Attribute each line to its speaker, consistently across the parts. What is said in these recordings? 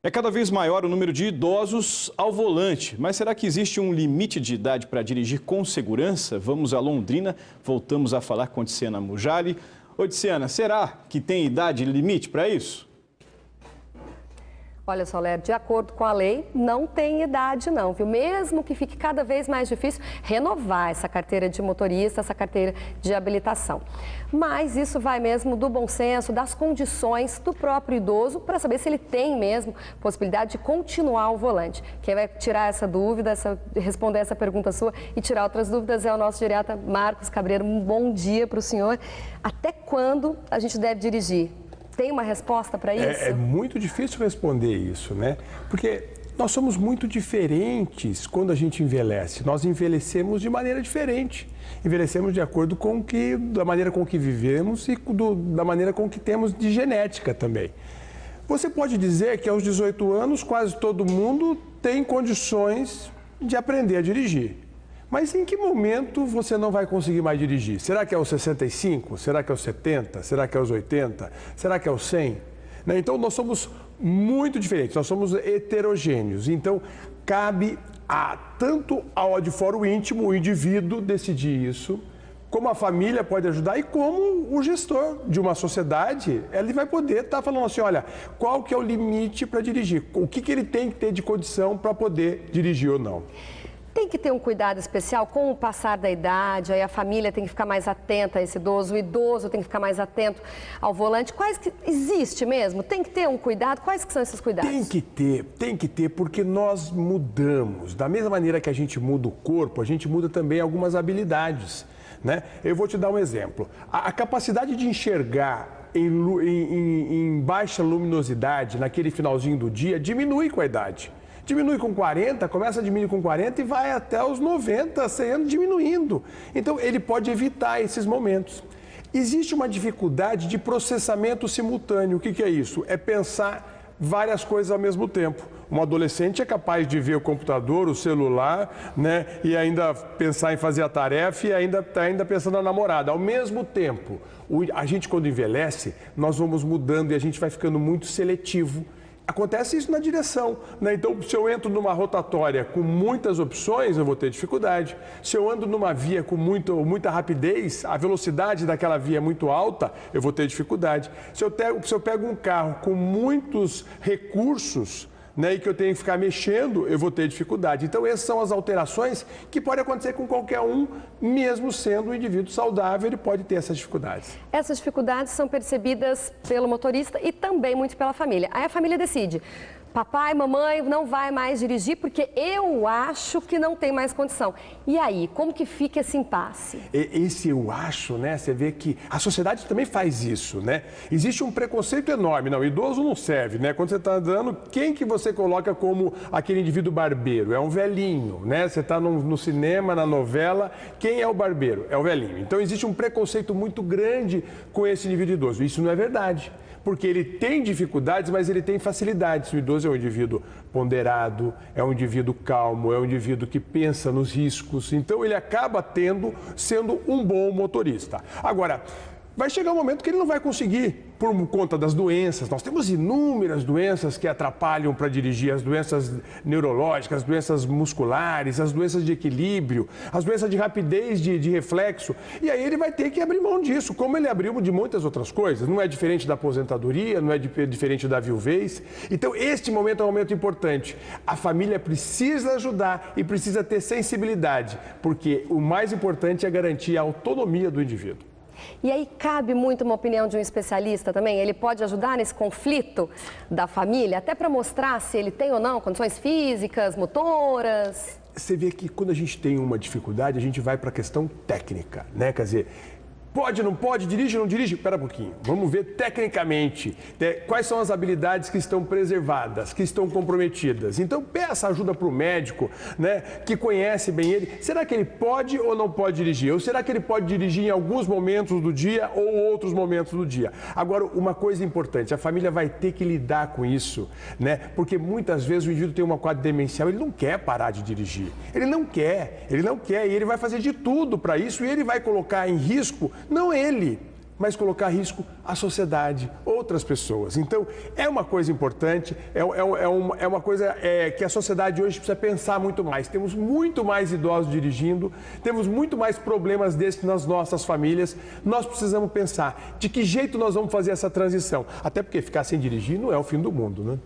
Speaker 1: É cada vez maior o número de idosos ao volante, mas será que existe um limite de idade para dirigir com segurança? Vamos a Londrina, voltamos a falar com Odiciana Mujali. Odiciana, será que tem idade limite para isso?
Speaker 2: Olha, Soler, de acordo com a lei, não tem idade não, viu? Mesmo que fique cada vez mais difícil renovar essa carteira de motorista, essa carteira de habilitação. Mas isso vai mesmo do bom senso, das condições do próprio idoso, para saber se ele tem mesmo possibilidade de continuar ao volante. Quem vai tirar essa dúvida, responder essa pergunta sua e tirar outras dúvidas é o nosso geriatra Marcos Cabreiro. Um bom dia para o senhor. Até quando a gente deve dirigir? Tem uma resposta para isso?
Speaker 3: É muito difícil responder isso, né? Porque nós somos muito diferentes quando a gente envelhece. Nós envelhecemos de maneira diferente. Envelhecemos de acordo com da maneira com que vivemos e da maneira com que temos de genética também. Você pode dizer que aos 18 anos quase todo mundo tem condições de aprender a dirigir. Mas em que momento você não vai conseguir mais dirigir? Será que é aos 65? Será que é aos 70? Será que é aos 80? Será que é aos 100? Então, nós somos muito diferentes, nós somos heterogêneos. Então, cabe tanto ao de fora o íntimo, o indivíduo, decidir isso, como a família pode ajudar e como o gestor de uma sociedade, ele vai poder estar falando assim, olha, qual que é o limite para dirigir? O que ele tem que ter de condição para poder dirigir ou não?
Speaker 2: Tem que ter um cuidado especial com o passar da idade, aí a família tem que ficar mais atenta a esse idoso, o idoso tem que ficar mais atento ao volante. Quais que existe mesmo? Tem que ter um cuidado? Quais que são esses cuidados?
Speaker 3: Tem que ter, porque nós mudamos. Da mesma maneira que a gente muda o corpo, a gente muda também algumas habilidades, né? Eu vou te dar um exemplo. A capacidade de enxergar em baixa luminosidade, naquele finalzinho do dia, diminui com a idade. Diminui com 40, começa a diminuir com 40 e vai até os 90, 100 anos diminuindo. Então, ele pode evitar esses momentos. Existe uma dificuldade de processamento simultâneo. O que é isso? É pensar várias coisas ao mesmo tempo. Um adolescente é capaz de ver o computador, o celular, né? E ainda pensar em fazer a tarefa e ainda pensando na namorada. Ao mesmo tempo, a gente quando envelhece, nós vamos mudando e a gente vai ficando muito seletivo. Acontece isso na direção, né? Então, se eu entro numa rotatória com muitas opções, eu vou ter dificuldade. Se eu ando numa via com muita rapidez, a velocidade daquela via é muito alta, eu vou ter dificuldade. Se eu pego um carro com muitos recursos, né, e que eu tenho que ficar mexendo, eu vou ter dificuldade. Então, essas são as alterações que podem acontecer com qualquer um, mesmo sendo um indivíduo saudável, ele pode ter essas dificuldades.
Speaker 2: Essas dificuldades são percebidas pelo motorista e também muito pela família. Aí a família decide, papai, mamãe, não vai mais dirigir porque eu acho que não tem mais condição. E aí, como que fica esse impasse?
Speaker 3: Esse eu acho, né? Você vê que a sociedade também faz isso, né? Existe um preconceito enorme. Não, idoso não serve, né? Quando você está andando, quem que você coloca como aquele indivíduo barbeiro? É um velhinho, né? Você está no cinema, na novela, quem é o barbeiro? É o velhinho. Então, existe um preconceito muito grande com esse indivíduo idoso. Isso não é verdade. Porque ele tem dificuldades, mas ele tem facilidades. O idoso é um indivíduo ponderado, é um indivíduo calmo, é um indivíduo que pensa nos riscos. Então, ele acaba sendo um bom motorista. Agora, vai chegar um momento que ele não vai conseguir, por conta das doenças. Nós temos inúmeras doenças que atrapalham para dirigir, as doenças neurológicas, as doenças musculares, as doenças de equilíbrio, as doenças de rapidez de reflexo. E aí ele vai ter que abrir mão disso, como ele abriu de muitas outras coisas. Não é diferente da aposentadoria, não é diferente da viuvez. Então, este momento é um momento importante. A família precisa ajudar e precisa ter sensibilidade, porque o mais importante é garantir a autonomia do indivíduo.
Speaker 2: E aí cabe muito uma opinião de um especialista também? Ele pode ajudar nesse conflito da família, até para mostrar se ele tem ou não condições físicas, motoras?
Speaker 3: Você vê que quando a gente tem uma dificuldade, a gente vai para a questão técnica, né? Quer dizer, pode, não pode, dirige, não dirige? Espera um pouquinho, vamos ver tecnicamente, né, quais são as habilidades que estão preservadas, que estão comprometidas. Então, peça ajuda para o médico, né, que conhece bem ele. Será que ele pode ou não pode dirigir? Ou será que ele pode dirigir em alguns momentos do dia ou outros momentos do dia? Agora, uma coisa importante, a família vai ter que lidar com isso, né, porque muitas vezes o indivíduo tem uma quadro demencial, ele não quer parar de dirigir. Ele não quer, e ele vai fazer de tudo para isso e ele vai colocar em risco não ele, mas colocar em risco a sociedade, outras pessoas. Então, é uma coisa importante, é uma coisa que a sociedade hoje precisa pensar muito mais. Temos muito mais idosos dirigindo, temos muito mais problemas desses nas nossas famílias. Nós precisamos pensar de que jeito nós vamos fazer essa transição. Até porque ficar sem dirigir não é o fim do mundo, né?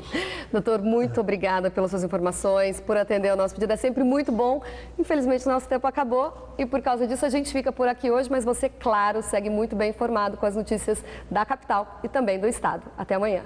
Speaker 2: Doutor, muito obrigada pelas suas informações, por atender ao nosso pedido. É sempre muito bom. Infelizmente, o nosso tempo acabou e por causa disso a gente fica por aqui hoje, mas você, claro, segue muito bem informado com as notícias da capital e também do estado. Até amanhã.